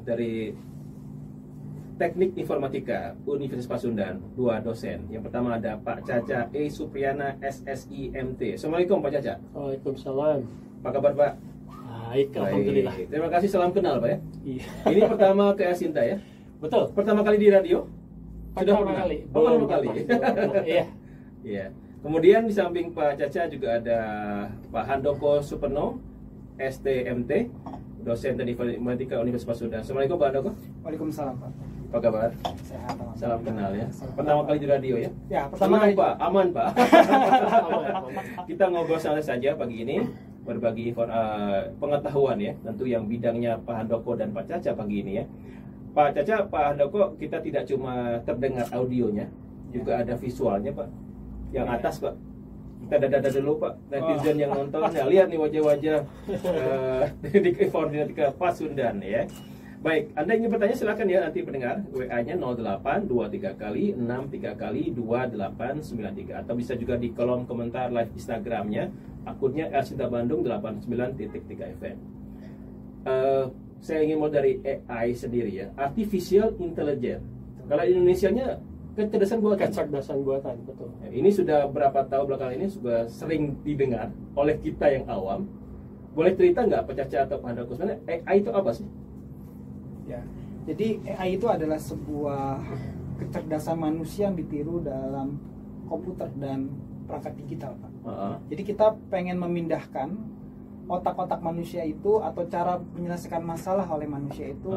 dari Teknik Informatika Universitas Pasundan, 2 dosen. Yang pertama ada Pak Caca E. Supriyana SSI MT. Assalamualaikum Pak Caca. Waalaikumsalam. Apa kabar Pak? Baik, alhamdulillah. Terima kasih, salam kenal Pak ya. Iya. Ini pertama ke Asinta ya? Betul. Pertama kali di radio? Pertama kali. Oh, pertama kali. Iya. Iya. Kemudian di samping Pak Caca juga ada Pak Handoko Superno STMT, dosen Teknik Informatika Universitas Pasundan. Assalamualaikum Pak Handoko. Waalaikumsalam Pak. Apa kabar? Sehat. Salam kenal ya. Pertama kali di radio ya? Ya, pertama kali Pak, aman Pak. Kita ngobrol santai saja pagi ini, berbagi pengetahuan ya, tentu yang bidangnya Pak Handoko dan Pak Caca pagi ini ya. Pak Caca, Pak Handoko, kita tidak cuma terdengar audionya, juga ada visualnya Pak. Yang atas Pak, kita dada dulu Pak, netizen yang nonton, ya lihat nih wajah-wajah Teknik Informatika Pasundan ya. Baik, Anda ingin bertanya silakan ya, nanti pendengar WA-nya 0823 kali 63 kali 2893, atau bisa juga di kolom komentar live Instagramnya, akunnya Asinta Bandung 89.3 FM. Saya ingin mulai dari AI sendiri ya, Artificial Intelligence. Kalau Indonesianya kecerdasan buatan. Kecerdasan buatan, betul. Ini sudah berapa tahun belakangan ini sudah sering didengar oleh kita yang awam. Boleh cerita nggak Pak Caca atau Pak Handoko, sebenarnya AI itu apa sih? Ya, jadi AI itu adalah sebuah kecerdasan manusia yang ditiru dalam komputer dan perangkat digital, Pak. Jadi kita pengen memindahkan otak-otak manusia itu atau cara menyelesaikan masalah oleh manusia itu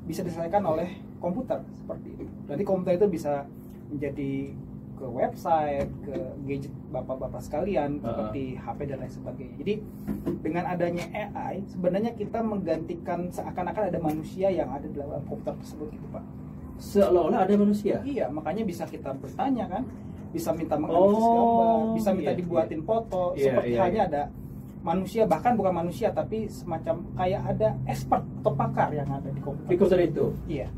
bisa diselesaikan oleh komputer seperti itu. Berarti komputer itu bisa menjadi ke website, ke gadget bapak-bapak sekalian seperti HP dan lain sebagainya. Jadi dengan adanya AI sebenarnya kita menggantikan seakan-akan ada manusia yang ada di dalam komputer tersebut gitu Pak. Seolah-olah ada manusia. Iya, makanya bisa kita bertanya kan, bisa minta menganalisis gambar, bisa minta dibuatin foto, seperti halnya ada manusia, bahkan bukan manusia tapi semacam kayak ada expert atau pakar yang ada di komputer. Di komputer itu. Iya.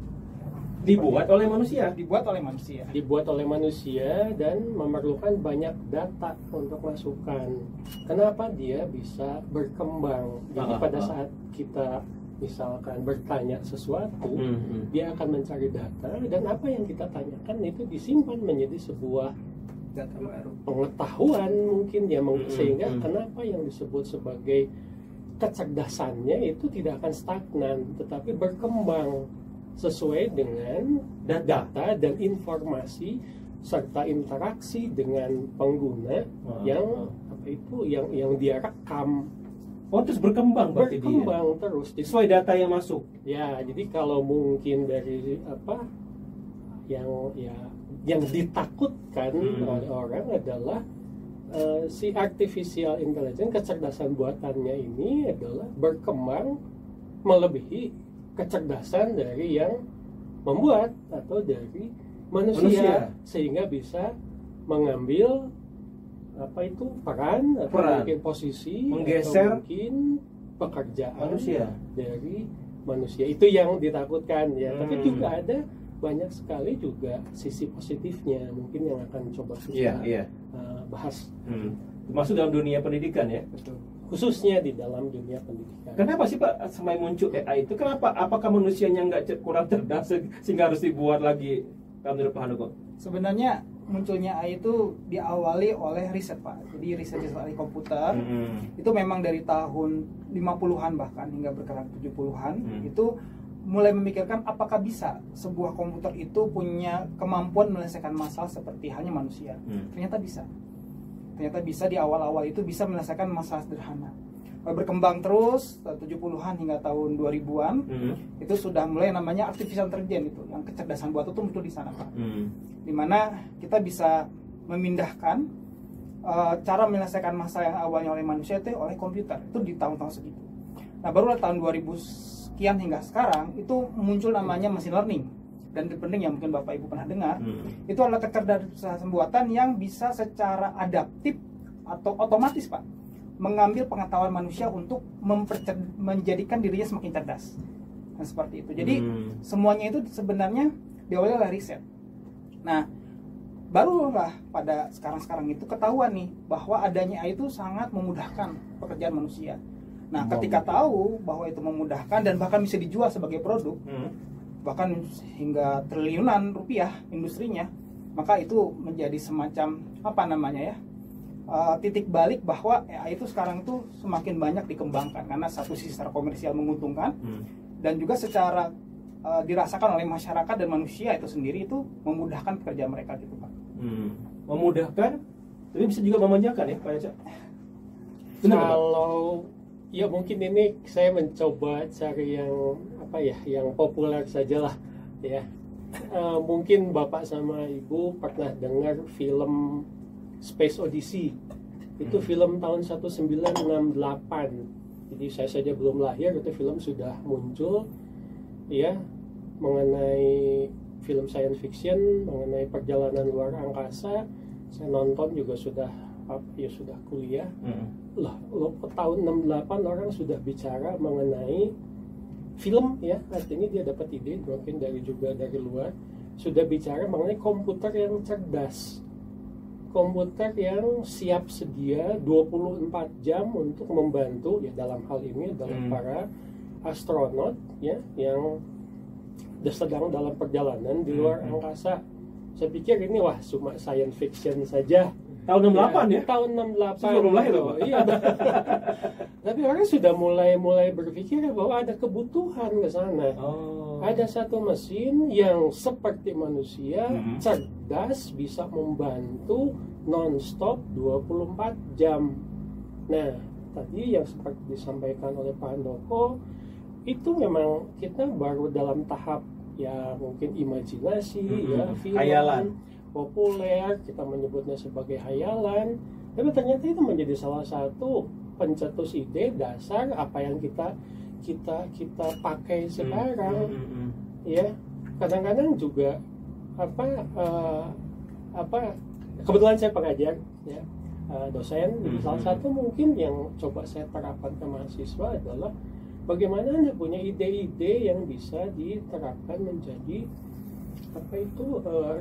Dibuat oleh manusia. Dibuat oleh manusia. Dibuat oleh manusia dan memerlukan banyak data untuk masukan. Kenapa dia bisa berkembang? Jadi pada saat kita misalkan bertanya sesuatu, dia akan mencari data, dan apa yang kita tanyakan itu disimpan menjadi sebuah Data baru. Pengetahuan mungkin ya, sehingga kenapa yang disebut sebagai kecerdasannya itu tidak akan stagnan, tetapi berkembang sesuai dengan data dan informasi serta interaksi dengan pengguna yang apa itu yang dia rekam. Oh, terus berkembang berarti berkembang dia terus sesuai data yang masuk. Ya, jadi kalau mungkin dari apa yang ditakutkan oleh orang adalah si artificial intelligence, kecerdasan buatannya ini adalah berkembang melebihi kecerdasan dari yang membuat atau dari manusia. Sehingga bisa mengambil apa itu peran atau mungkin posisi menggeser atau mungkin pekerjaan manusia dari manusia. Itu yang ditakutkan ya. Tapi juga ada banyak sekali juga sisi positifnya mungkin yang akan coba kita bahas. Termasuk dalam dunia pendidikan ya. Betul. Khususnya di dalam dunia pendidikan. Kenapa sih Pak sampai muncul AI itu? Kenapa? Apakah manusianya kurang cerdas sehingga harus dibuat lagi? Menurut Pak Handoko? Sebenarnya munculnya AI itu diawali oleh riset Pak. Jadi riset ahli komputer itu memang dari tahun 50-an bahkan hingga bergerak 70-an itu mulai memikirkan apakah bisa sebuah komputer itu punya kemampuan menyelesaikan masalah seperti halnya manusia. Ternyata bisa. Ternyata bisa, di awal-awal itu bisa menyelesaikan masalah sederhana. Berkembang terus 70-an hingga tahun 2000-an itu sudah mulai namanya artificial intelligence, itu yang kecerdasan buatan itu muncul di sana Pak. Dimana kita bisa memindahkan cara menyelesaikan masalah yang awalnya oleh manusia itu oleh komputer, itu di tahun-tahun segitu. Nah barulah tahun 2000 sekian hingga sekarang itu muncul namanya machine learning. Dan penting yang mungkin Bapak Ibu pernah dengar, itu adalah kecerdasan buatan yang bisa secara adaptif atau otomatis Pak mengambil pengetahuan manusia untuk menjadikan dirinya semakin cerdas. Nah seperti itu. Jadi semuanya itu sebenarnya diawali oleh riset. Nah barulah pada sekarang itu ketahuan nih bahwa adanya AI itu sangat memudahkan pekerjaan manusia. Nah, ketika tahu bahwa itu memudahkan dan bahkan bisa dijual sebagai produk, bahkan hingga triliunan rupiah industrinya, maka itu menjadi semacam apa namanya ya, titik balik bahwa AI itu sekarang tuh semakin banyak dikembangkan karena satu sisi secara komersial menguntungkan dan juga secara dirasakan oleh masyarakat dan manusia itu sendiri itu memudahkan pekerjaan mereka gitu Pak. Memudahkan, tapi bisa juga memanjakan ya Pak Caca. Kalau ya mungkin ini saya mencoba cari yang apa ya, yang populer sajalah ya. Mungkin Bapak sama Ibu pernah dengar film Space Odyssey. Itu film tahun 1968. Jadi saya saja belum lahir, itu film sudah muncul ya, mengenai film science fiction, mengenai perjalanan luar angkasa. Saya nonton juga sudah kuliah. Loh, tahun 68 orang sudah bicara mengenai film ya, artinya dia dapat ide mungkin dari luar, sudah bicara mengenai komputer yang cerdas, komputer yang siap sedia 24 jam untuk membantu ya, dalam hal ini adalah para astronot ya yang sedang dalam perjalanan di luar angkasa. Saya pikir ini wah cuma science fiction saja. Tahun 68 ya? Tahun 68. Sebelum lahir loh, Pak. Iya. Tapi orang sudah mulai berpikir bahwa ada kebutuhan ke sana. Ada satu mesin yang seperti manusia, cerdas, bisa membantu non-stop 24 jam. Nah, tadi yang seperti disampaikan oleh Pak Handoko, itu memang kita baru dalam tahap ya mungkin imajinasi, ya film, hayalan populer, kita menyebutnya sebagai hayalan, tapi ternyata itu menjadi salah satu pencetus ide dasar apa yang kita pakai sekarang. Ya, kadang-kadang juga kebetulan saya pengajar ya, dosen. Salah satu mungkin yang coba saya terapkan ke mahasiswa adalah bagaimana Anda punya ide-ide yang bisa diterapkan menjadi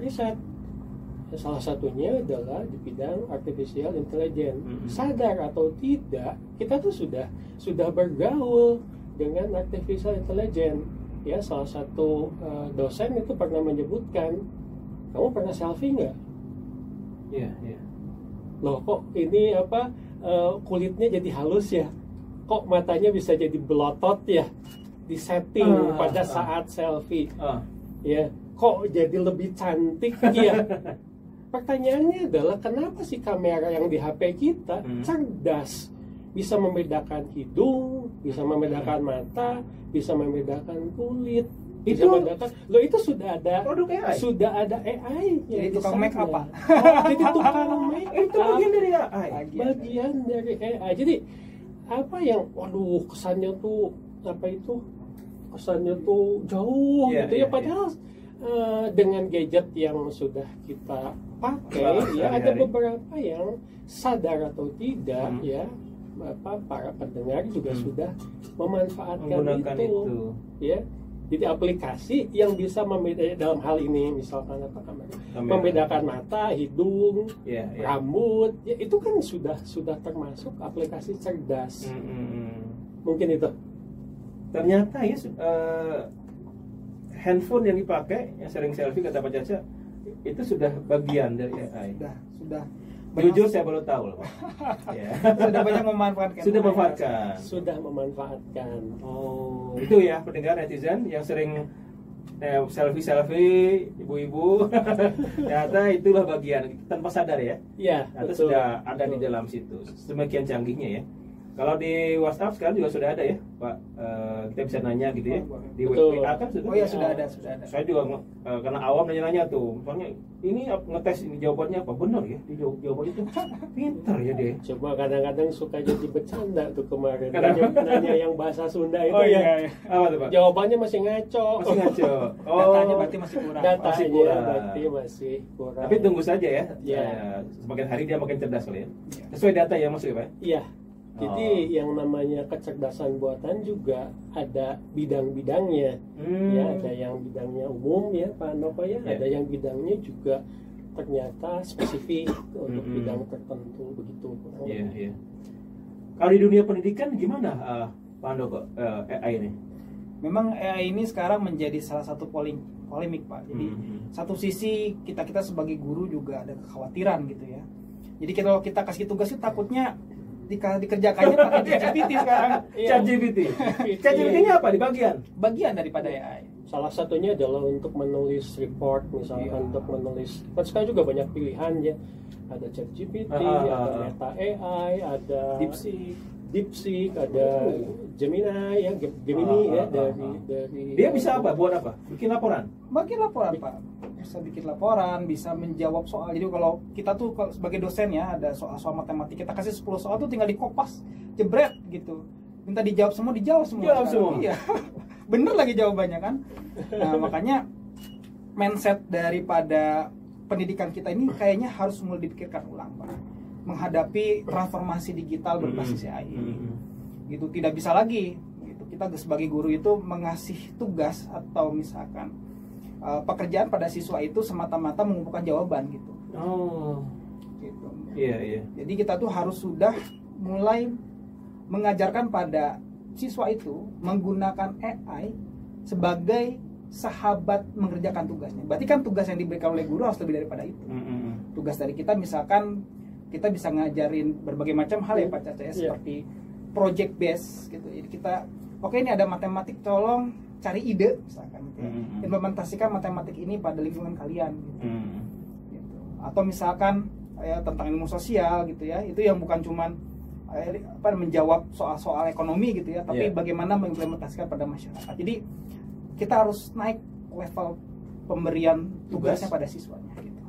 riset. Salah satunya adalah di bidang artificial intelligence. Sadar atau tidak, kita tuh sudah bergaul dengan artificial intelligence. Ya, salah satu dosen itu pernah menyebutkan, kamu pernah selfie nggak? Iya. Loh, kok ini kulitnya jadi halus ya? Kok matanya bisa jadi belotot ya? Di setting pada saat selfie. Ya, kok jadi lebih cantik ya? Pertanyaannya adalah kenapa sih kamera yang di HP kita cerdas, bisa membedakan hidung, bisa membedakan mata, bisa membedakan kulit, bisa membedakan. Loh, itu sudah ada produk AI. Sudah ada AI. Jadi tukang make up, Pak. Jadi tukang make up. Itu bagian dari AI. Bagian dari AI. Jadi apa yang kesannya tuh jauh gitu ya, padahal dengan gadget yang sudah kita pakai ya, ada beberapa yang sadar atau tidak ya, para pendengar juga sudah memanfaatkan itu ya. Jadi aplikasi yang bisa membedakan, dalam hal ini misalkan kamera, membedakan mata, hidung, rambut ya, itu kan sudah termasuk aplikasi cerdas. Mungkin itu ternyata ya, handphone yang dipakai yang sering selfie kata Pak Caca itu sudah bagian dari AI. Sudah. Jujur saya baru tahu loh, Pak. Ya. Sudah banyak memanfaatkan. Sudah memanfaatkan. Oh, itu ya pendengar netizen yang sering selfie ibu-ibu. Ternyata itulah bagian tanpa sadar ya. Iya. Ternyata sudah ada di dalam situ. Semakin canggihnya ya. Kalau di WhatsApp sekarang juga sudah ada ya, Pak. Kita bisa nanya gitu ya. Di WA kan sudah. Oh ya, sudah ada. Saya juga karena awam nanya-nanya tuh. Soalnya ini ngetes ini jawabannya apa? Benar ya? Di jawaban itu pintar ya dia. Coba kadang-kadang suka jadi bercanda tuh kemarin. Nanya yang bahasa Sunda itu iya. Apa tuh, Pak? Jawabannya masih ngaco. Datanya berarti masih kurang. Berarti masih kurang. Tapi tunggu saja ya. Ya. Semakin hari dia makin cerdas kali ya. Sesuai data ya maksudnya, Pak? Iya. Jadi yang namanya kecerdasan buatan juga ada bidang-bidangnya. Ya, ada yang bidangnya umum ya Pak Handoko ya, ada yang bidangnya juga ternyata spesifik untuk bidang tertentu begitu. Iya. Kalau di dunia pendidikan gimana, Pak Handoko, AI ini? Memang AI ini sekarang menjadi salah satu polemik, Pak. Jadi satu sisi kita sebagai guru juga ada kekhawatiran gitu ya. Jadi kalau kita kasih tugas itu takutnya dikerjakannya pakai ChatGPT sekarang. ChatGPT. ChatGPT-nya apa di bagian daripada AI. Salah satunya adalah untuk menulis report, misalkan untuk menulis. Kan sekarang juga banyak pilihan ya. Ada ChatGPT, ada Meta AI, ada DeepSeek, ada Gemini ya, dari dia bisa apa? Buat apa? Bikin laporan. Pak. Bisa bikin laporan, bisa menjawab soal. Jadi kalau kita tuh sebagai dosen ya, ada soal matematik, kita kasih 10 soal tuh tinggal dikopas, jebret gitu. Minta dijawab semua. Jawab semua. Iya. Bener lagi jawabannya kan. Nah, makanya mindset daripada pendidikan kita ini kayaknya harus mulai dipikirkan ulang, Pak. Menghadapi transformasi digital berbasis AI ini. Gitu, tidak bisa lagi gitu. Kita sebagai guru itu mengasih tugas atau misalkan pekerjaan pada siswa itu semata-mata mengumpulkan jawaban gitu. Gitu. Iya. Jadi kita tuh harus sudah mulai mengajarkan pada siswa itu menggunakan AI sebagai sahabat mengerjakan tugasnya. Berarti kan tugas yang diberikan oleh guru harus lebih daripada itu. Tugas dari kita misalkan kita bisa ngajarin berbagai macam hal ya Pak Caca ya, seperti project base gitu. Jadi kita ini ada matematik, tolong cari ide misalkan gitu ya. Implementasikan matematik ini pada lingkungan kalian gitu. Gitu. Atau misalkan ya tentang ilmu sosial gitu ya. Itu yang bukan cuman menjawab soal-soal ekonomi gitu ya, tapi bagaimana mengimplementasikan pada masyarakat. Jadi kita harus naik level pemberian tugasnya pada siswanya gitu.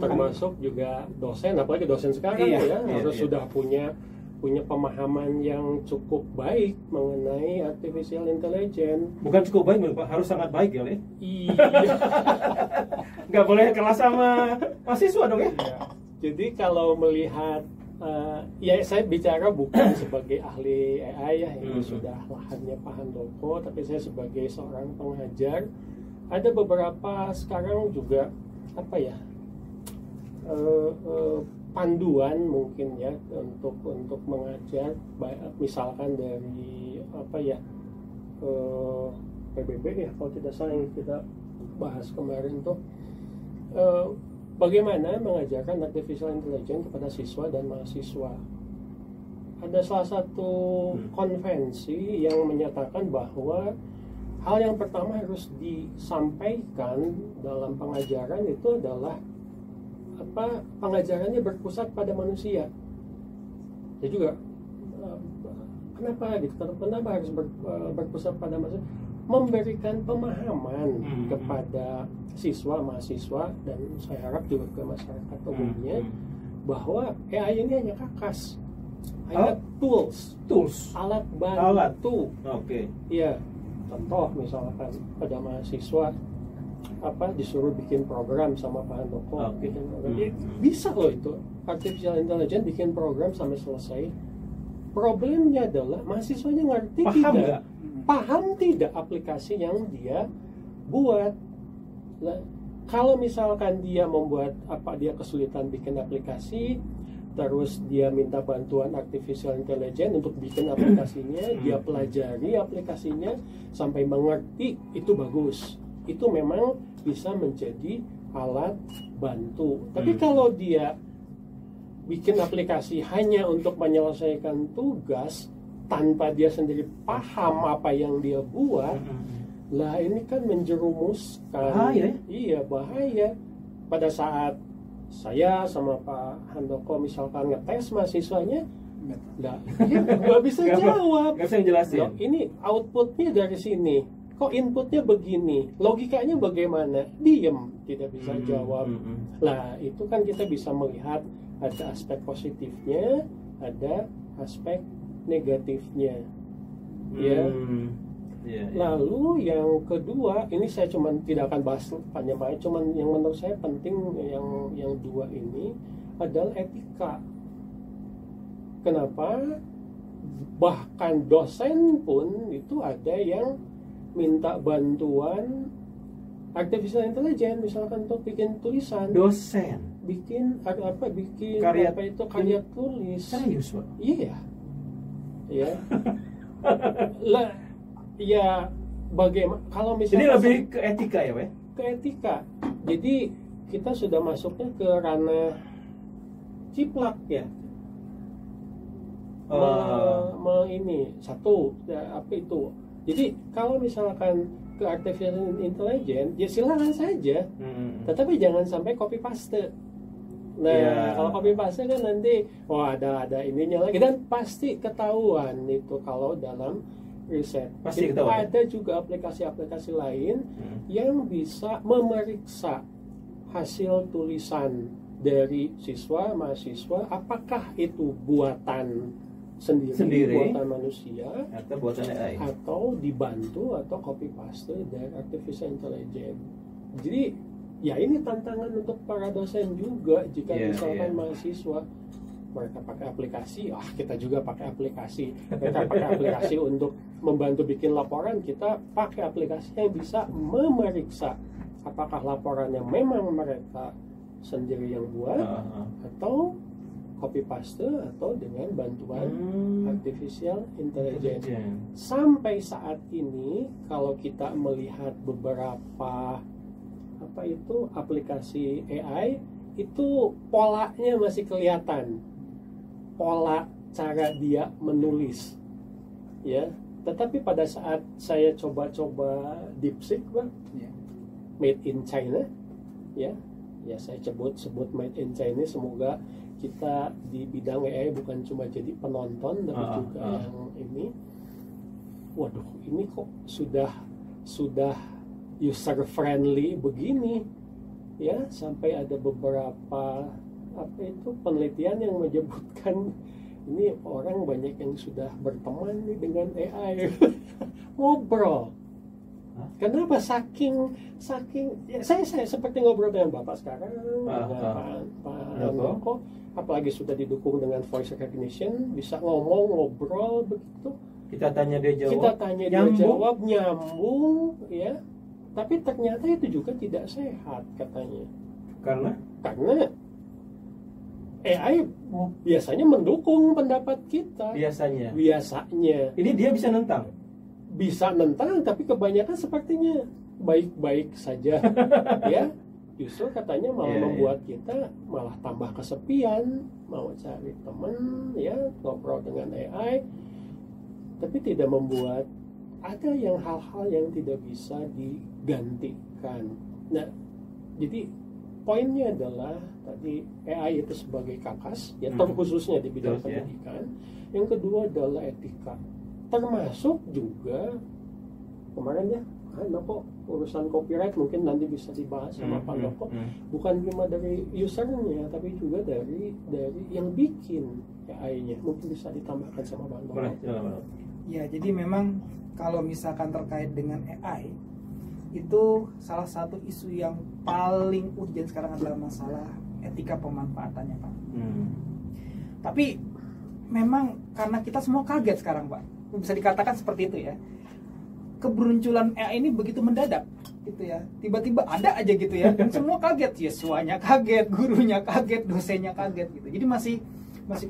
Termasuk juga dosen, apalagi dosen sekarang harus sudah punya pemahaman yang cukup baik mengenai artificial intelligence. Bukan cukup baik, Pak, harus sangat baik ya, Le? Iya. Nggak boleh kelas sama mahasiswa dong ya? Iya. Jadi kalau melihat ya saya bicara bukan sebagai ahli AI ya, ini sudah lahannya Pak Handoko, tapi saya sebagai seorang pengajar, ada beberapa sekarang juga panduan mungkin ya untuk mengajar, misalkan dari PBB ya kalau tidak salah yang kita bahas kemarin tuh. Bagaimana mengajarkan artificial intelligence kepada siswa dan mahasiswa. Ada salah satu konvensi yang menyatakan bahwa hal yang pertama harus disampaikan dalam pengajaran itu adalah pengajarannya berpusat pada manusia. Jadi juga kenapa harus berpusat pada manusia? Memberikan pemahaman kepada siswa, mahasiswa, dan saya harap juga ke masyarakat umumnya bahwa AI ini hanya kakas, hanya tools, alat bantu. Iya, contoh misalkan pada mahasiswa disuruh bikin program sama Pak Handoko, bisa loh itu artificial intelligence bikin program sampai selesai. Problemnya adalah mahasiswanya ngerti paham tidak aplikasi yang dia buat. Kalau misalkan dia membuat dia kesulitan bikin aplikasi, terus dia minta bantuan artificial intelligence untuk bikin aplikasinya, dia pelajari aplikasinya sampai mengerti, itu bagus. Itu memang bisa menjadi alat bantu. Tapi kalau dia bikin aplikasi hanya untuk menyelesaikan tugas tanpa dia sendiri paham apa yang dia buat, lah ini kan menjerumuskan. Bahaya. Iya, bahaya. Pada saat saya sama Pak Handoko misalkan ngetes mahasiswanya, nggak bisa jawab. Nggak bisa ngejelasin. Loh, ini outputnya dari sini, kok inputnya begini, logikanya bagaimana? Diem, tidak bisa jawab. Lah itu kan kita bisa melihat ada aspek positifnya, ada aspek negatifnya. Lalu yang kedua, ini saya tidak akan bahas panjang-panjang, cuman yang menurut saya penting yang dua ini adalah etika. Kenapa? Bahkan dosen pun itu ada yang minta bantuan artificial intelligence, misalkan untuk bikin tulisan. Dosen bikin karya karya tulis. Serius, Pak? Iya. ya. Lah, ya bagaimana kalau Jadi misalnya lebih ke etika ya, Pak? ke etika. Jadi kita sudah masuknya ke ranah ciplak ya. Ini satu ya, apa itu? Jadi kalau misalkan ke artificial intelligence, ya silakan saja. Tetapi jangan sampai copy paste. Nah, kalau copy paste kan nanti ada ininya lagi, dan pasti ketahuan itu kalau dalam riset. Pasti Itu ketahuan. ada juga aplikasi-aplikasi lain yang bisa memeriksa hasil tulisan dari siswa mahasiswa, apakah itu buatan sendiri, buatan manusia atau buatan AI, atau dibantu atau copy paste dari artificial intelligence. Jadi ya ini tantangan untuk para dosen juga, jika misalkan mahasiswa mereka pakai aplikasi, kita juga pakai aplikasi. Mereka pakai aplikasi untuk membantu bikin laporan, kita pakai aplikasi yang bisa memeriksa apakah laporannya memang mereka sendiri yang buat atau copy paste atau dengan bantuan artificial intelligence. Sampai saat ini kalau kita melihat beberapa aplikasi AI itu polanya masih kelihatan, pola cara dia menulis ya. Tetapi pada saat saya coba-coba DeepSeek, made in China ya saya sebut made in China. Semoga kita di bidang AI bukan cuma jadi penonton tapi juga yang ini. Waduh, ini kok sudah user friendly begini ya, sampai ada beberapa penelitian yang menyebutkan ini orang banyak yang sudah berteman nih dengan AI. Ngobrol. Kenapa saking ya, saya seperti ngobrol dengan Bapak sekarang, dengan Pak Handoko, apalagi sudah didukung dengan voice recognition, bisa ngobrol begitu. Kita tanya dia jawab, nyambung ya. Tapi ternyata itu juga tidak sehat katanya. Karena AI biasanya mendukung pendapat kita. Biasanya. Ini dia bisa nentang. Tapi kebanyakan sepertinya baik-baik saja. Ya, justru katanya malah membuat kita malah tambah kesepian, mau cari teman, ya ngobrol dengan AI, tapi tidak membuat ada hal-hal yang tidak bisa digantikan. Nah, jadi poinnya adalah tadi AI itu sebagai kakas, ya terkhususnya di bidang pendidikan. Yang kedua adalah etika. Termasuk juga kemarin ya, kok urusan copyright mungkin nanti bisa dibahas sama Pak Doko. Bukan cuma dari usernya, tapi juga dari yang bikin AI-nya. Mungkin bisa ditambahkan sama Pak Doko. Ya, jadi memang kalau misalkan terkait dengan AI, itu salah satu isu yang paling urgent sekarang adalah masalah etika pemanfaatannya, Pak. Tapi memang karena kita semua kaget sekarang, Pak. Bisa dikatakan seperti itu ya. Keberunculan AI ini begitu mendadak gitu ya. Tiba-tiba ada aja gitu ya. Dan semua kaget, siswanya kaget, gurunya kaget, dosennya kaget gitu. Jadi masih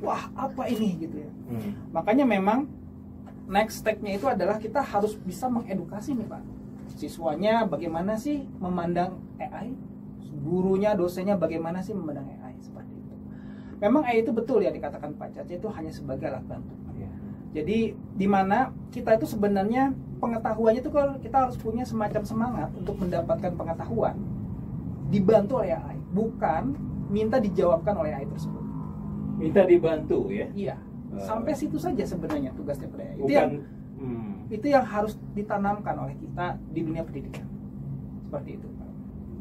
wah, apa ini gitu ya. Makanya memang next step-nya itu adalah kita harus bisa mengedukasi nih, Pak. Siswanya bagaimana sih memandang AI? Gurunya, dosennya bagaimana sih memandang AI seperti itu. Memang AI itu betul ya dikatakan Pak Caca, itu hanya sebagai alat bantu. Jadi di mana kita itu sebenarnya pengetahuannya itu kalau kita harus punya semacam semangat untuk mendapatkan pengetahuan dibantu oleh AI, bukan minta dijawabkan oleh AI tersebut. Minta dibantu ya? Iya. Sampai situ saja sebenarnya tugasnya pada AI. Itu yang harus ditanamkan oleh kita di dunia pendidikan. Seperti itu, Pak.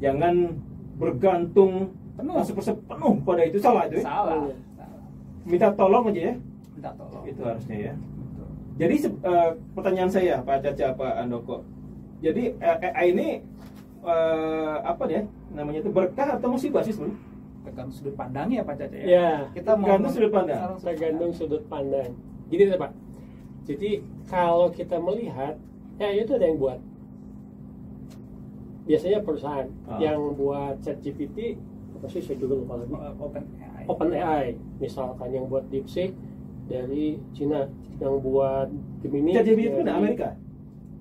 Jangan bergantung penuh pada itu, salah itu ya? Salah. Minta tolong aja ya? Minta tolong. Itu harusnya ya. Jadi pertanyaan saya Pak Caca, Pak Handoko. Jadi AI ini namanya itu berkah atau musibah sih sebenarnya? Tergantung sudut pandangnya Pak Caca ya. Ya, kita tergantung sudut pandang. Tergantung sudut pandang. Gini deh Pak. Jadi kalau kita melihat, itu ada yang buat. Biasanya perusahaan yang buat ChatGPT, apa sih saya juga lupa lagi. OpenAI. Misalkan yang buat DeepSeek, dari Cina yang buat Gemini. ChatGPT itu dari Amerika.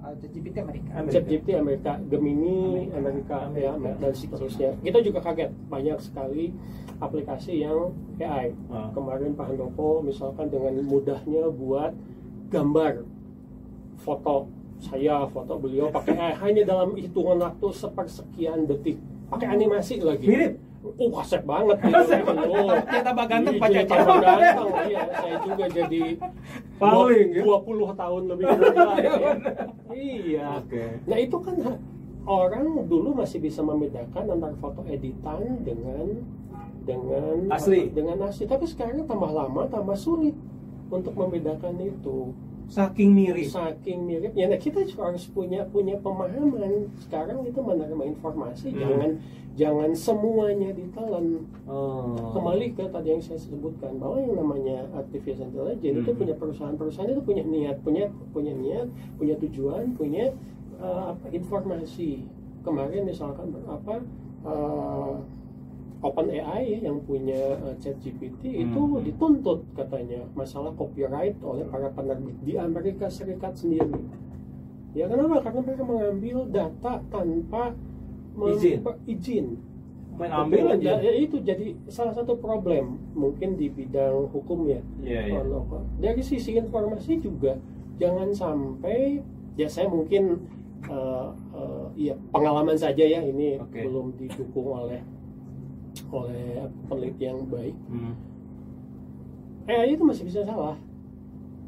ChatGPT Amerika. ChatGPT Amerika, Gemini Amerika, ya, dan seterusnya. Kita juga kaget banyak sekali aplikasi yang AI. Kemarin Pak Handoko misalkan dengan mudahnya buat gambar, foto saya, foto beliau pakai AI hanya dalam hitungan waktu sepersekian detik. Pakai animasi lagi. Mirip. Kasep banget. Kita tambah ganteng Pak Caca. Tambah ganteng. Iya, saya juga jadi paling 20 tahun lebih muda. Iya. Okay. Nah itu kan orang dulu masih bisa membedakan antara foto editan dengan asli. Tapi sekarang tambah lama tambah sulit untuk membedakan itu. Saking mirip. Ya, nah kita juga harus punya pemahaman. Sekarang itu menerima informasi, jangan semuanya ditelan. Kembali ke tadi yang saya sebutkan bahwa yang namanya artificial intelligence itu punya perusahaan itu punya niat, punya tujuan, punya informasi. Kemarin misalkan OpenAI yang punya ChatGPT itu dituntut katanya masalah copyright oleh para penerbit di Amerika Serikat sendiri. Ya kenapa? Karena mereka mengambil data tanpa izin. Main ambil aja. Ya, itu jadi salah satu problem mungkin di bidang hukum ya. Dari sisi informasi juga jangan sampai ya saya mungkin ya pengalaman saja ya ini belum didukung oleh peneliti yang baik. AI itu masih bisa salah.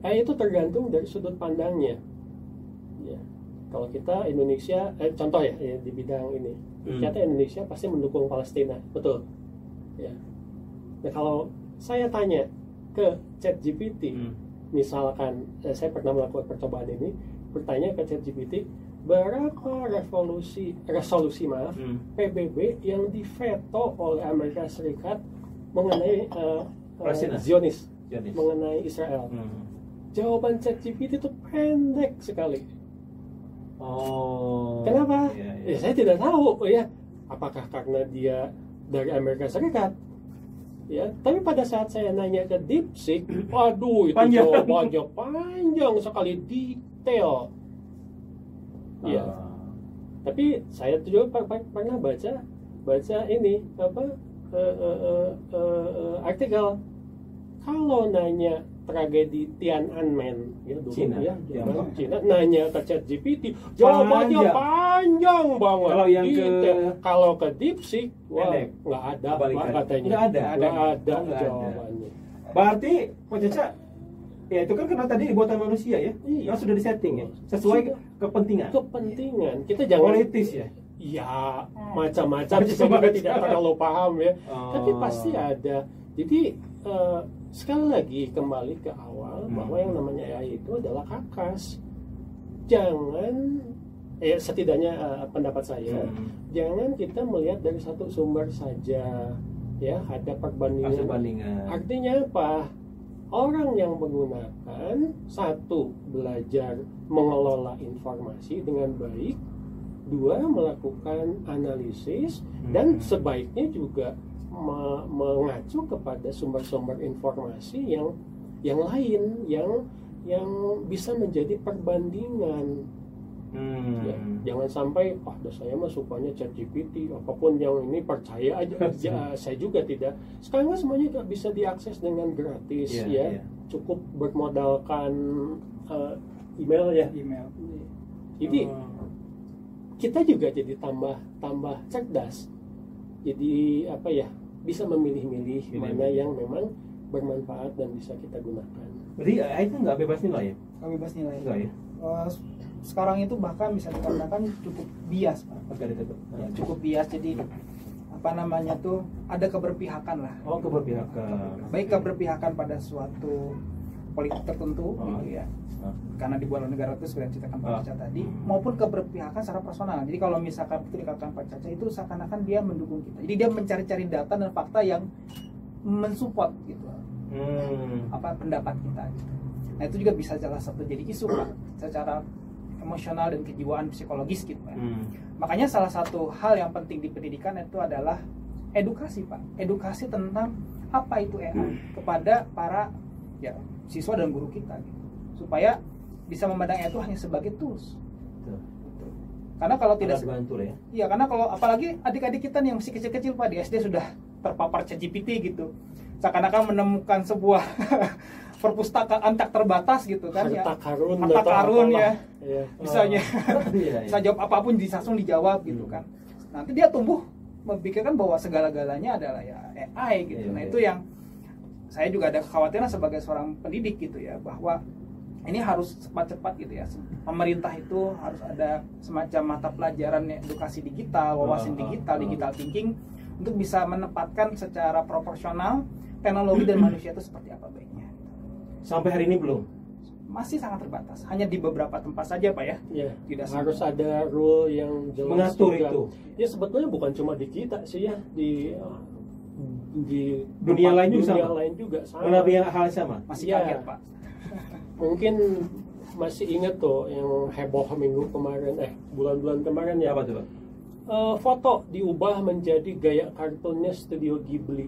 AI itu tergantung dari sudut pandangnya. Ya. Kalau kita Indonesia, contoh ya di bidang ini, ternyata Indonesia pasti mendukung Palestina, betul. Ya. Nah kalau saya tanya ke ChatGPT, misalkan saya pernah melakukan percobaan ini, bertanya ke ChatGPT, berapa resolusi PBB yang diveto oleh Amerika Serikat mengenai Zionis, mengenai Israel. Jawaban ChatGPT itu pendek sekali. Kenapa? Ya saya tidak tahu ya. Apakah karena dia dari Amerika Serikat? Ya, tapi pada saat saya nanya ke DeepSeek, waduh itu jawabannya panjang sekali, detail. Iya. Tapi saya juga pernah baca ini artikel kalau nanya tragedi Tiananmen ya dulu Cina. Cina nanya ke ChatGPT jawabannya panjang banget. Kalau ke DeepSeek nggak ada katanya. Nggak ada jawabannya. Berarti Pak Caca ya itu kan karena tadi buatan manusia ya, yang sudah disetting ya, sesuai kepentingan. Kita jangan politis ya. Ya macam-macam. Saya juga tidak terlalu paham ya. Tapi pasti ada. Jadi sekali lagi kembali ke awal bahwa yang namanya AI itu adalah kakas. Jangan setidaknya pendapat saya, jangan kita melihat dari satu sumber saja. Ya ada perbandingan. Artinya apa? Orang yang menggunakan satu belajar mengelola informasi dengan baik, dua melakukan analisis dan sebaiknya juga mengacu kepada sumber-sumber informasi yang lain yang bisa menjadi perbandingan. Ya, jangan sampai saya mah sukanya ChatGPT, apapun yang ini percaya aja. Saya juga tidak. Sekarang semuanya bisa diakses dengan gratis ya. Cukup bermodalkan email ya. Jadi kita juga jadi tambah cerdas. Jadi bisa memilih-milih mana yang memang bermanfaat dan bisa kita gunakan. Jadi itu nggak bebas nilai ya? Nggak bebas nilai. Enggak ya? Sekarang itu bahkan bisa dikatakan cukup bias, Pak. Ya, cukup bias. Jadi ada keberpihakan lah. Keberpihakan. Baik keberpihakan pada suatu politik tertentu gitu ya. Karena dibuat oleh negara itu seperti yang ceritakan Pak Caca tadi, maupun keberpihakan secara personal. Jadi kalau misalkan itu dikatakan Pak Caca itu seakan-akan dia mendukung kita. Jadi dia mencari-cari data dan fakta yang mensupport gitu. Pendapat kita gitu. Nah, itu juga bisa salah satu jadi isu Pak, secara emosional dan kejiwaan psikologis gitu Pak. Makanya salah satu hal yang penting di pendidikan itu adalah edukasi Pak. Edukasi tentang apa itu AI kepada para siswa dan guru kita gitu. Supaya bisa memandang AI itu hanya sebagai tools. Gitu. Karena kalau tidak bantu ya. Iya, karena kalau apalagi adik-adik kita nih yang masih kecil-kecil Pak, di SD sudah terpapar ChatGPT gitu. Seakan-akan menemukan sebuah perpustakaan tak terbatas gitu kan, harta karun ya. Iya. Bisanya bisa jawab apapun langsung dijawab gitu kan. Nanti dia tumbuh memikirkan bahwa segala-galanya adalah ya AI gitu. Nah, itu yang saya juga ada kekhawatiran sebagai seorang pendidik gitu ya, bahwa ini harus cepat-cepat gitu ya. Pemerintah itu harus ada semacam mata pelajaran edukasi digital, wawasan digital, digital thinking, untuk bisa menempatkan secara proporsional teknologi dan manusia itu seperti apa baiknya. Sampai hari ini belum? Masih sangat terbatas, hanya di beberapa tempat saja Pak ya. Ya, tidak harus semua. ada rule yang jelas mengatur juga. itu. Ya sebetulnya bukan cuma di kita sih ya, di dunia lain juga sama. Mengalami hal yang sama. Masih Ya. kaget Pak. Mungkin masih ingat tuh yang heboh minggu kemarin, bulan-bulan kemarin ya. Apa tuh Pak? Foto diubah menjadi gaya kartunnya Studio Ghibli.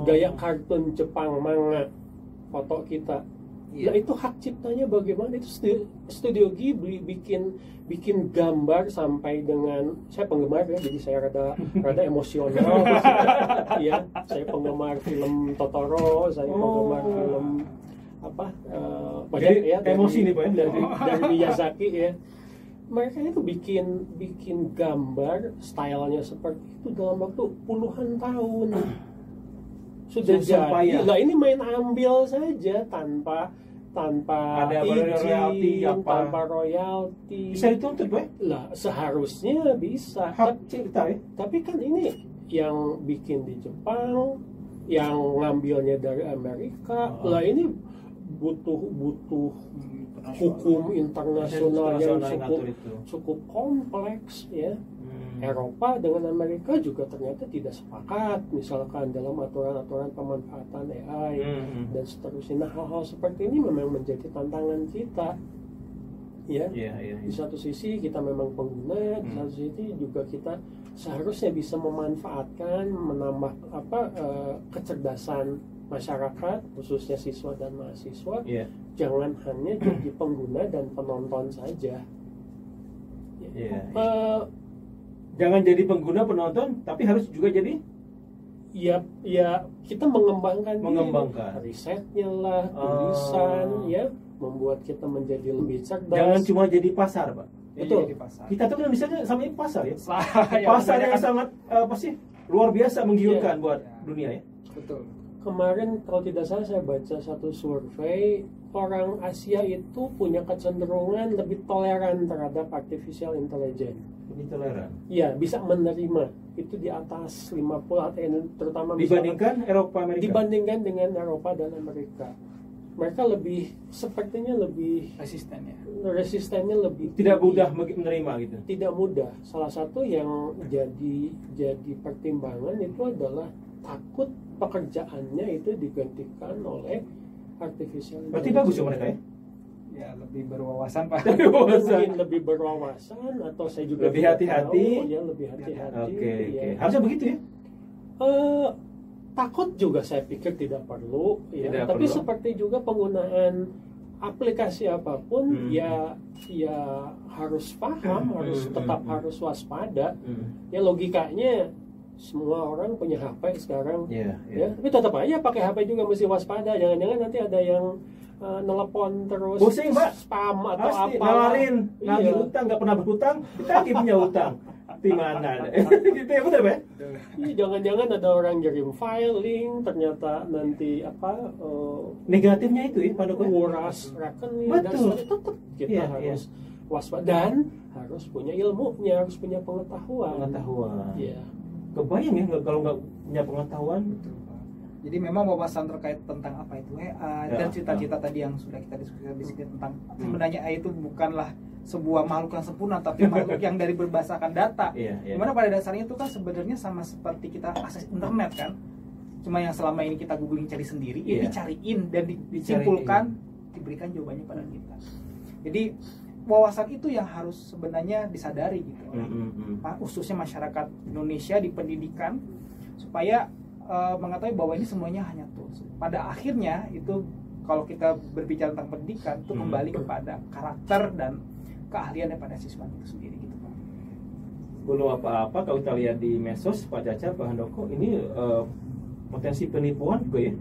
Gaya kartun Jepang manga foto kita. Nah itu hak ciptanya bagaimana? Itu Studio Ghibli bikin gambar sampai dengan, saya penggemar ya, jadi saya rada emosional. Ya, saya penggemar film Totoro, saya penggemar film jadi ya, emosi nih Pak ya? dari Miyazaki ya. Mereka itu bikin gambar stylenya seperti itu dalam waktu puluhan tahun. Sudah jadi. Nah ini main ambil saja tanpa ada royalti, tanpa royalti. Bisa dituntut Pak? Lah seharusnya bisa. Hak cipta ya. Tapi kan ini yang bikin di Jepang, yang ngambilnya dari Amerika. Lah ini butuh hukum internasional yang cukup kompleks ya. Eropa dengan Amerika juga ternyata tidak sepakat, misalkan dalam aturan-aturan pemanfaatan AI dan seterusnya. Nah, hal-hal seperti ini memang menjadi tantangan kita, ya. Di satu sisi kita memang pengguna, di satu sisi juga kita seharusnya bisa memanfaatkan, menambah kecerdasan masyarakat, khususnya siswa dan mahasiswa. Jangan hanya jadi pengguna dan penonton saja. Jangan jadi pengguna penonton, tapi harus juga jadi kita mengembangkan risetnya lah, tulisan ya, membuat kita menjadi lebih cerdas. Jangan cuma jadi pasar Pak. Betul. Kita tuh kan misalnya sama ini pasar ya. Pasar yang sangat luar biasa menggiurkan buat dunia ya. Betul. Kemarin kalau tidak salah saya baca satu survei, orang Asia itu punya kecenderungan lebih toleran terhadap artificial intelligence. Lebih toleran. Iya, bisa menerima. Itu di atas 50, terutama dibandingkan Eropa Amerika. Dibandingkan dengan Eropa dan Amerika. Mereka sepertinya lebih resistennya lebih tidak mudah menerima gitu. Tidak mudah. Salah satu yang jadi pertimbangan itu adalah takut pekerjaannya itu digantikan oleh artificial intelligence. Berarti bagus ya mereka ya? Ya lebih berwawasan Pak. Mungkin lebih berwawasan, atau saya juga lebih hati-hati. Ya lebih hati-hati. Oke. Harusnya begitu ya? Takut juga saya pikir tidak perlu. Ya. Tapi perlu. seperti juga penggunaan aplikasi apapun, ya harus paham, harus waspada. Ya logikanya semua orang punya HP sekarang, ya. Tapi tetap aja pakai HP juga mesti waspada. Jangan-jangan nanti ada yang nelepon terus, pusing Pak, spam atau pasti apa? Nawarin, nagih utang, nggak pernah berhutang, kita lagi punya utang. Di mana? Gitu ya, benar Pak? Jangan-jangan ada orang kirim file link, ternyata nanti negatifnya itu ya, pada nguras rekening. Betul. Tetap kita harus waspada dan harus punya ilmunya, harus punya pengetahuan. Iya. Kebayang ya kalau nggak punya pengetahuan. Betul, Pak. Jadi memang wawasan terkait tentang apa itu AI dan cita-cita tadi yang sudah kita diskusikan di sini tentang sebenarnya AI itu bukanlah sebuah makhluk yang sempurna, tapi makhluk yang dari berbasakan data. Dimana pada dasarnya itu kan sebenarnya sama seperti kita akses internet kan. Cuma yang selama ini kita googling cari sendiri, ini dicariin dan disimpulkan, diberikan jawabannya pada kita. Jadi wawasan itu yang harus sebenarnya disadari gitu, khususnya masyarakat Indonesia di pendidikan, supaya mengetahui bahwa ini semuanya hanya tools. Pada akhirnya itu kalau kita berbicara tentang pendidikan itu kembali kepada karakter dan keahlian daripada siswa itu sendiri gitu Pak. Belum apa-apa kalau kita lihat di medsos Pak Caca, Pak Handoko, ini potensi penipuan juga ya.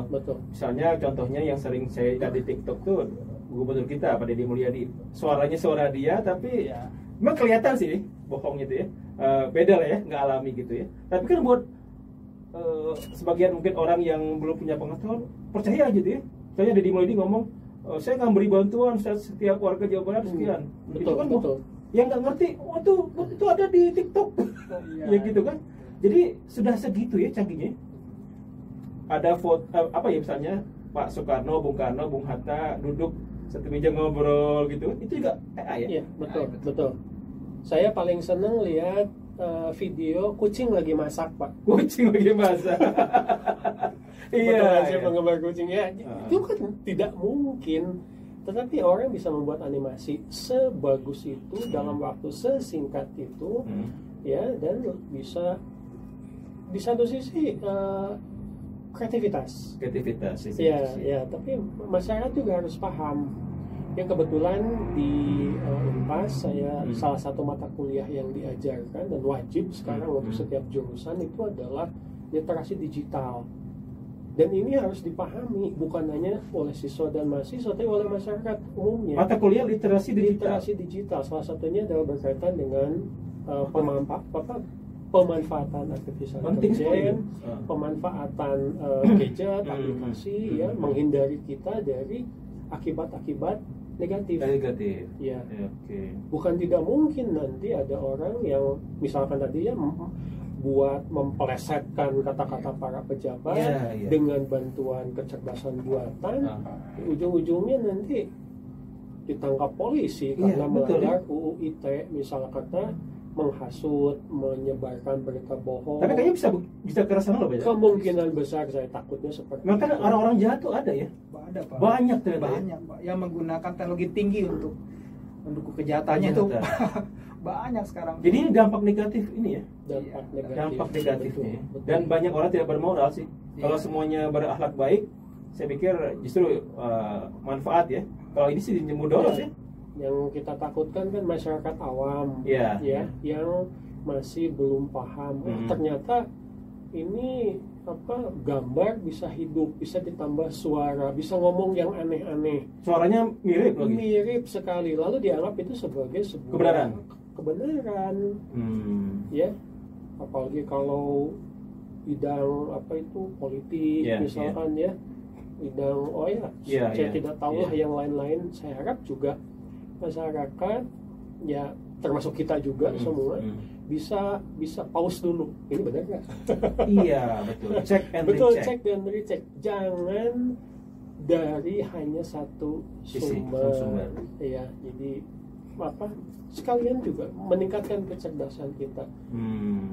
Betul. Misalnya contohnya yang sering saya lihat di TikTok tuh gubernur kita Pak Deddy Mulyadi, suaranya suara dia tapi ya memang kelihatan sih bohong gitu ya. Beda lah ya, nggak alami gitu ya. Tapi kan buat sebagian mungkin orang yang belum punya pengetahuan percaya gitu ya. Misalnya Deddy Mulyadi ngomong, saya akan beri bantuan setiap warga Jawa Barat sekian. Betul, itu kan betul. Yang nggak ngerti, itu ada di TikTok. Ya gitu kan. Jadi sudah segitu ya canggihnya. Ada foto apa ya, misalnya Pak Soekarno, Bung Karno, Bung Hatta duduk satu meja ngobrol gitu. Itu juga AI ya? Iya, betul. Saya paling seneng lihat video kucing lagi masak, Pak. Kucing lagi masak. Iya, saya penggemar kucing ya. Itu kan tidak mungkin. Tetapi orang bisa membuat animasi sebagus itu dalam waktu sesingkat itu, ya, dan bisa di satu sisi kreativitas. Ya, tapi masyarakat juga harus paham. Yang kebetulan di Unpas saya salah satu mata kuliah yang diajarkan dan wajib sekarang untuk setiap jurusan itu adalah literasi digital. Dan ini harus dipahami bukan hanya oleh siswa dan mahasiswa, tapi oleh masyarakat umumnya. Mata kuliah literasi digital. Salah satunya adalah berkaitan dengan pemanfaatan artificial intelligence, pemanfaatan gadget, aplikasi, ya, menghindari kita dari akibat-akibat negatif. Ya. Okay. Bukan tidak mungkin nanti ada orang yang misalkan tadi ya buat mempelesetkan kata-kata para pejabat dengan bantuan kecerdasan buatan, ujung-ujungnya nanti ditangkap polisi karena melanggar UU ITE, misalnya kata menghasut, menyebarkan berita bohong. Tapi kayaknya bisa ke sana loh, Pak. Kemungkinan besar saya takutnya seperti itu. Makanya orang-orang jahat tuh ada ya? Ada, Pak. Banyak ternyata. Banyak, Pak. Yang menggunakan teknologi tinggi untuk kejahatannya itu banyak sekarang. Jadi ini dampak negatif ini ya? Dampak negatifnya. Betul. Dan banyak orang tidak bermoral sih. Kalau semuanya berakhlak baik, saya pikir justru manfaat ya. Kalau ini sih mudarat ya. Yang kita takutkan kan masyarakat awam, yang masih belum paham. Ternyata ini gambar bisa hidup, bisa ditambah suara, bisa ngomong yang aneh-aneh. Suaranya mirip lagi. Mirip sekali. Lalu dianggap itu sebagai sebuah kebenaran. Ya. Apalagi kalau bidang politik misalkan ya. Bidang saya tidak tahu yang lain-lain. Saya harap juga masyarakat ya termasuk kita juga semua bisa pause dulu. Ini benar nggak? Iya, betul. Cek dan recheck. Jangan dari hanya satu sumber. Ya, jadi sekalian juga meningkatkan kecerdasan kita.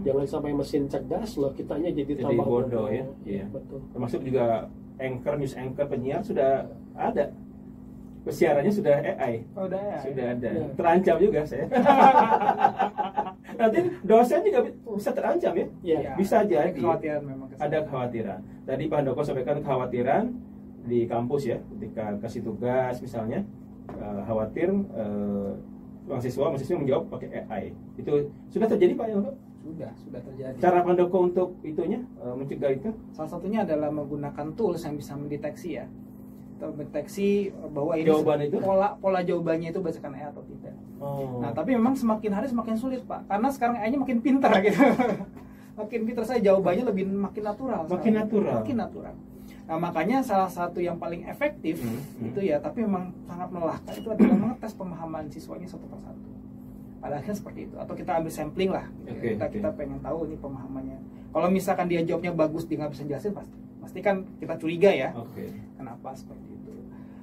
Jangan sampai mesin cerdas loh, kitanya jadi tambah bodoh ya. Iya, betul. Termasuk juga news anchor penyiar sudah ada. Siarannya sudah AI. Sudah ada. Ya. Terancam juga saya. Nanti dosen juga bisa terancam ya? Bisa jadi. Kekhawatiran memang. Ada kekhawatiran. Tadi Pak Handoko sampaikan kekhawatiran di kampus ya, ketika kasih tugas misalnya, khawatir mahasiswa menjawab pakai AI. Itu sudah terjadi Pak Handoko? Sudah terjadi. Cara Pak Handoko untuk itunya mencegah itu? Salah satunya adalah menggunakan tools yang bisa mendeteksi ya. Mendeteksi bahwa ini pola jawabannya itu berdasarkan AI atau tidak. Nah, tapi memang semakin hari semakin sulit, Pak. Karena sekarang AI-nya makin pintar gitu. Makin pintar, saya jawabannya makin natural. Makin natural. Nah, makanya salah satu yang paling efektif itu ya, tapi memang sangat melelahkan itu adalah mengetes pemahaman siswanya satu persatu. Padahal seperti itu. Atau kita ambil sampling lah. Gitu. Kita pengen tahu ini pemahamannya. Kalau misalkan dia jawabnya bagus, dia nggak bisa jelasin, pasti kan kita curiga ya. Kenapa seperti itu?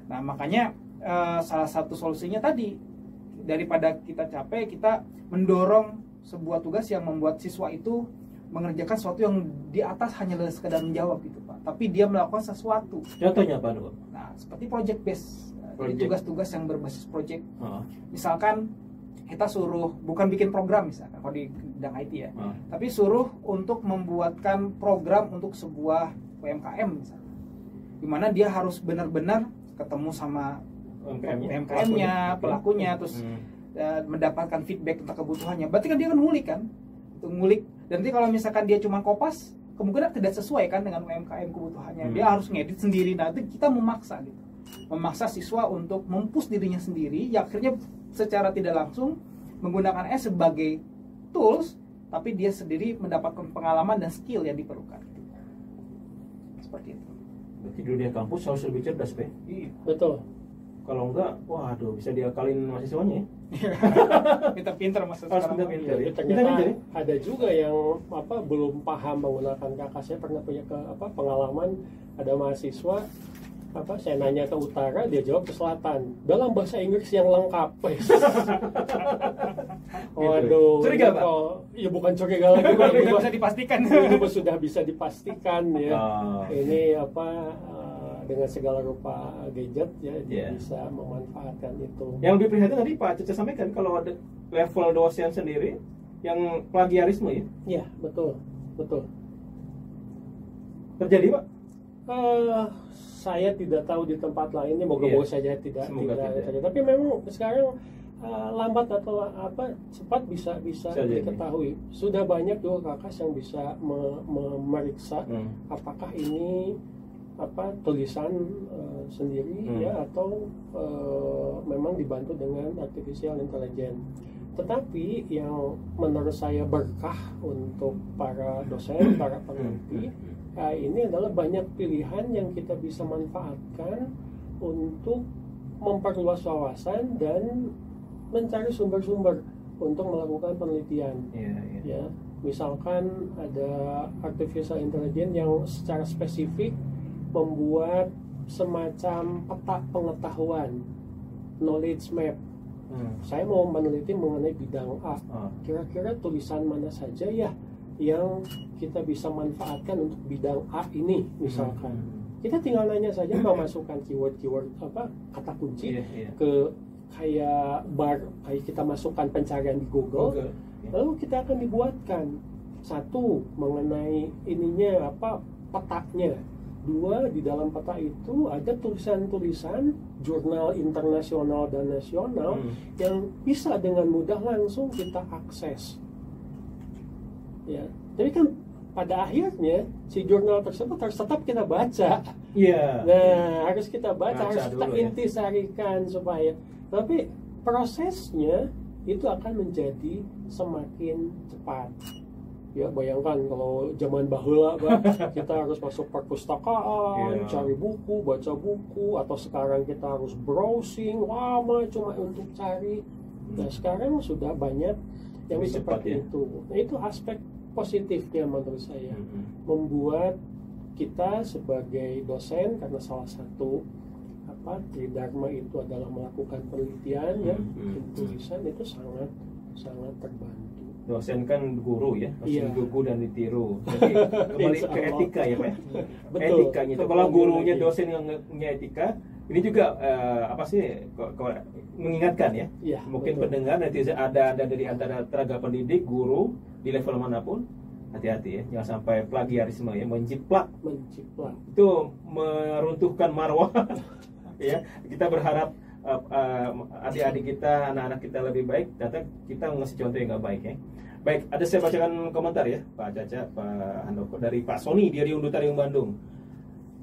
Nah, makanya salah satu solusinya tadi, daripada kita capek, kita mendorong sebuah tugas yang membuat siswa itu mengerjakan sesuatu yang di atas hanya sekedar menjawab gitu, Pak. Tapi dia melakukan sesuatu. Contohnya apa, Pak? Nah, seperti project base. Tugas-tugas yang berbasis project. Misalkan kita suruh bukan bikin program misalkan kalau di bidang IT ya, tapi suruh untuk membuatkan program untuk sebuah UMKM misalkan. dimana dia harus benar-benar ketemu sama UMKM-nya, pelakunya, terus mendapatkan feedback tentang kebutuhannya. Berarti kan dia kan ngulik kan, itu ngulik. Dan nanti kalau misalkan dia cuma kopas, kemungkinan tidak sesuai kan dengan UMKM kebutuhannya. Dia harus ngedit sendiri. Nanti kita memaksa gitu, memaksa siswa untuk mempush dirinya sendiri. Ya akhirnya secara tidak langsung menggunakan AI sebagai tools, tapi dia sendiri mendapatkan pengalaman dan skill yang diperlukan. Seperti itu. Berarti dunia kampus harus lebih cerdas, Pe. Iya. Betul. Kalau enggak, waduh, bisa diakalin mahasiswanya ya. Pinter-pinter masa Harus sekarang. pinter-pinter ya. Ternyata ada juga yang belum paham menggunakan KK. Saya pernah punya pengalaman, ada mahasiswa saya nanya ke utara, dia jawab ke selatan dalam bahasa Inggris yang lengkap. Waduh, curiga, Pak? Ya bukan curiga lagi, Sudah bisa dipastikan. Ini sudah bisa dipastikan ya. Ini dengan segala rupa gadget ya, dia bisa memanfaatkan itu. Yang lebih prihatin tadi Pak Caca sampaikan, kalau ada level dosen sendiri yang plagiarisme ya. Iya, betul. Terjadi, Pak? Saya tidak tahu di tempat lainnya, moga-moga saja tidak terjadi. Tapi memang sekarang lambat atau cepat bisa diketahui. Sudah banyak juga Kakas yang bisa memeriksa apakah ini tulisan sendiri ya, atau memang dibantu dengan artificial intelligence. Tetapi yang menurut saya berkah untuk para dosen, para peneliti, ini adalah banyak pilihan yang kita bisa manfaatkan untuk memperluas wawasan dan mencari sumber-sumber untuk melakukan penelitian. Ya, misalkan ada artificial intelligence yang secara spesifik membuat semacam peta pengetahuan, knowledge map. Saya mau meneliti mengenai bidang A. Kira-kira tulisan mana saja ya yang kita bisa manfaatkan untuk bidang A ini, misalkan. Kita tinggal nanya saja, memasukkan keyword kata kunci ke kayak kayak kita masukkan pencarian di Google. Lalu kita akan dibuatkan satu mengenai ininya petanya. Dua, di dalam peta itu ada tulisan-tulisan jurnal internasional dan nasional yang bisa dengan mudah langsung kita akses. Ya, tapi kan pada akhirnya si jurnal tersebut harus tetap kita baca. Nah, harus kita baca, harus kita intisarikan supaya. Tapi prosesnya itu akan menjadi semakin cepat. Ya, bayangkan kalau zaman baheula kita harus masuk perpustakaan, cari buku, baca buku, atau sekarang kita harus browsing lama cuma untuk cari. Nah, sekarang sudah banyak yang seperti itu. Nah, itu aspek positifnya menurut saya. Membuat kita sebagai dosen, karena salah satu tridharma itu adalah melakukan penelitian ya, tulisan itu sangat terbantu. Dosen kan guru ya, harus digugu dan ditiru. Jadi kembali ke etika ya, Pak. Etikanya itu. Kalau gurunya dosen yang punya etika, ini juga mengingatkan ya. Mungkin pendengar netizen ada dari antara tenaga pendidik, guru di level manapun, hati-hati ya, jangan sampai plagiarisme ya, menjiplak. Itu meruntuhkan marwah. Ya, kita berharap adik-adik kita, anak-anak kita lebih baik, ternyata kita ngasih contoh yang nggak baik ya. Baik, ada saya bacakan komentar ya, Pak Caca, Pak Handoko, dari Pak Sony di Riung Dutariung Bandung.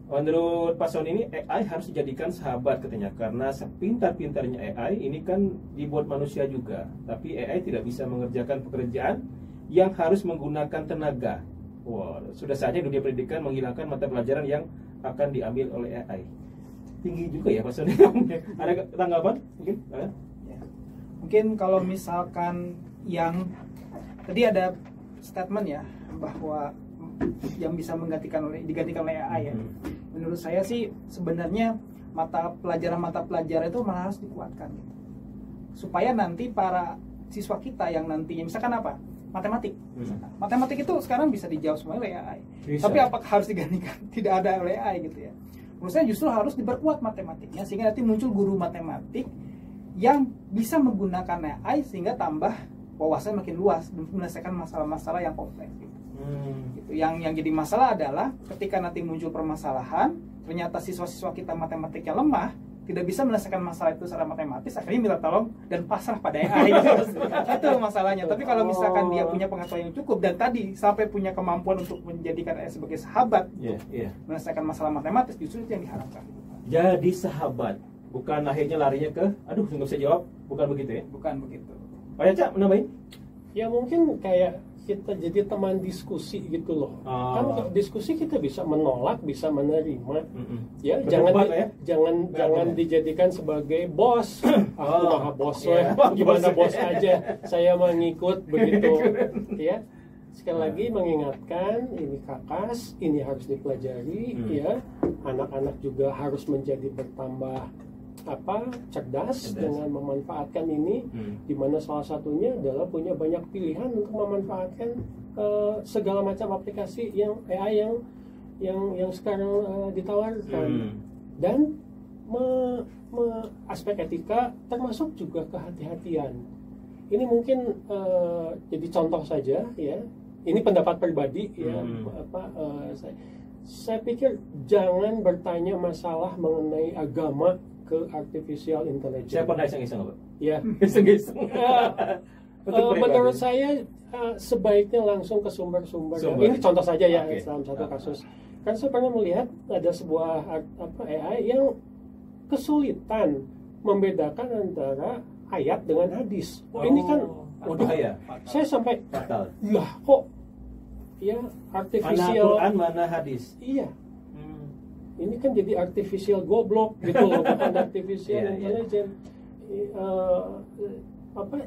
Menurut Pak Sony ini, AI harus dijadikan sahabat katanya, karena sepintar-pintarnya AI ini kan dibuat manusia juga, tapi AI tidak bisa mengerjakan pekerjaan yang harus menggunakan tenaga. Sudah saatnya dunia pendidikan menghilangkan mata pelajaran yang akan diambil oleh AI. Tinggi juga ya Pak Sony. Ada tanggapan mungkin? Mungkin kalau misalkan yang tadi ada statement ya, bahwa yang bisa digantikan oleh AI ya. Menurut saya sih sebenarnya mata pelajaran itu malah harus dikuatkan gitu. Supaya nanti para siswa kita yang nantinya misalkan matematik. Matematik itu sekarang bisa dijawab semuanya oleh AI. Tapi apakah harus digantikan? Tidak ada oleh AI gitu ya. Menurut saya justru harus diperkuat matematiknya, sehingga nanti muncul guru matematik yang bisa menggunakan AI sehingga tambah wawasan makin luas dan menyelesaikan masalah-masalah yang kompleks gitu. Yang jadi masalah adalah ketika nanti muncul permasalahan, ternyata siswa-siswa kita matematiknya lemah, tidak bisa menyelesaikan masalah itu secara matematis, akhirnya minta tolong dan pasrah pada AI. Itu masalahnya. Tapi kalau misalkan dia punya pengetahuan yang cukup dan tadi sampai punya kemampuan untuk menjadikan AI sebagai sahabat, menyelesaikan masalah matematis, justru itu yang diharapkan. Jadi sahabat, bukan akhirnya larinya ke, aduh nggak bisa jawab, bukan begitu ya? Bukan begitu. Pak Caca, menambahin? Ya mungkin kayak kita jadi teman diskusi gitu loh. Kan diskusi kita bisa menolak, bisa menerima. Ya, jangan dijadikan sebagai bos. Aku maha bos gimana bos aja. Saya mengikut begitu. Ya. Sekali lagi mengingatkan, ini kakas, ini harus dipelajari ya. Anak-anak juga harus menjadi bertambah cerdas dengan memanfaatkan ini, di mana salah satunya adalah punya banyak pilihan untuk memanfaatkan segala macam aplikasi yang AI yang sekarang ditawarkan, dan aspek etika termasuk juga kehati-hatian. Ini mungkin jadi contoh saja ya. Ini pendapat pribadi ya. Saya pikir jangan bertanya masalah mengenai agama ke artificial intelligence. Saya pernah iseng-iseng, Pak. Ya. Iseng-iseng. Menurut saya sebaiknya langsung ke sumber-sumber. Ini contoh saja ya, dalam satu kasus. Kan saya pernah melihat ada sebuah AI yang kesulitan membedakan antara ayat dengan hadis. Ini kan bahaya. Saya sampai fatal. Lah kok ya artificial mana Quran, mana hadis. Iya. Ini kan jadi artificial goblok gitu loh, bukan artificial intelligence.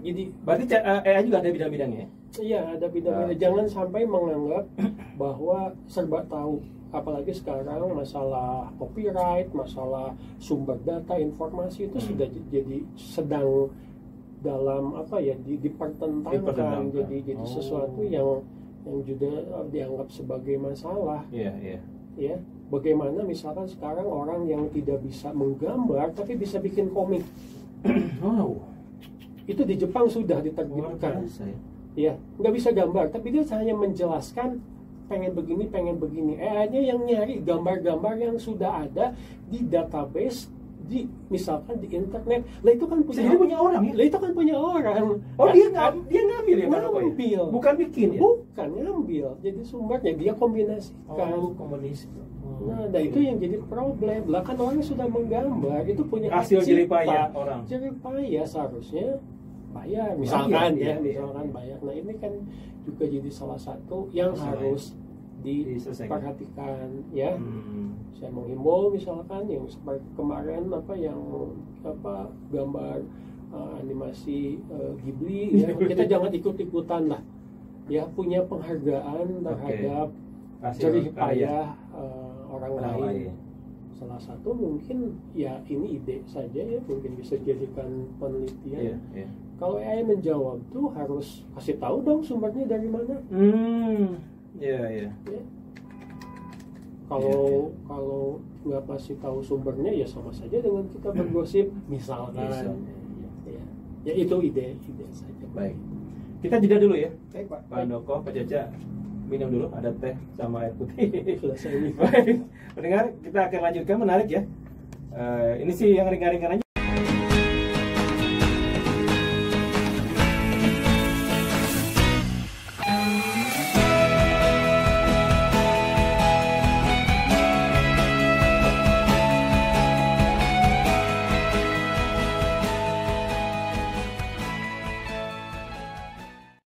Jadi berarti AI juga ada bidang-bidangnya? Iya, ada bidang-bidang. Jangan sampai menganggap bahwa serba tahu. Apalagi sekarang masalah copyright, masalah sumber data, informasi itu sudah jadi sedang dalam dipertentangkan. Jadi sesuatu yang juga dianggap sebagai masalah. Ya, bagaimana misalkan sekarang orang yang tidak bisa menggambar tapi bisa bikin komik. Itu di Jepang sudah diterbitkan. Ya, nggak bisa gambar tapi dia hanya menjelaskan pengen begini. AI-nya yang nyari gambar-gambar yang sudah ada di database, misalkan di internet. Lah itu kan punya orang ya? Lah itu kan punya orang. Dia ngambil ya? Ngambil. Bukan bikin ya? Bukan ngambil. Jadi sumbernya dia kombinasikan. Nah, itu yang jadi problem. Lah kan orang sudah menggambar, itu punya hasil jeripaya orang. Jeripaya seharusnya bayar, misalkan bayar. Nah, ini kan juga jadi salah satu yang harus diperhatikan ya. Saya menghimbau misalkan yang seperti kemarin gambar animasi Ghibli ya, kita jangan ikut-ikutan lah ya, punya penghargaan terhadap jerih payah orang lain. Salah satu mungkin ya, ini ide saja ya, mungkin bisa dijadikan penelitian. Kalau AI menjawab tuh harus kasih tahu dong sumbernya dari mana. Kalau nggak kasih tahu sumbernya ya sama saja dengan kita bergosip misalkan. Ya itu ide saja. Baik. Kita jeda dulu ya. Baik, Pak. Pak Handoko, Pak Caca, minum dulu, ada teh sama air putih. Selesai. Baik. Pendengar, kita akan lanjutkan, menarik ya. Ini sih yang ringan-ringan aja.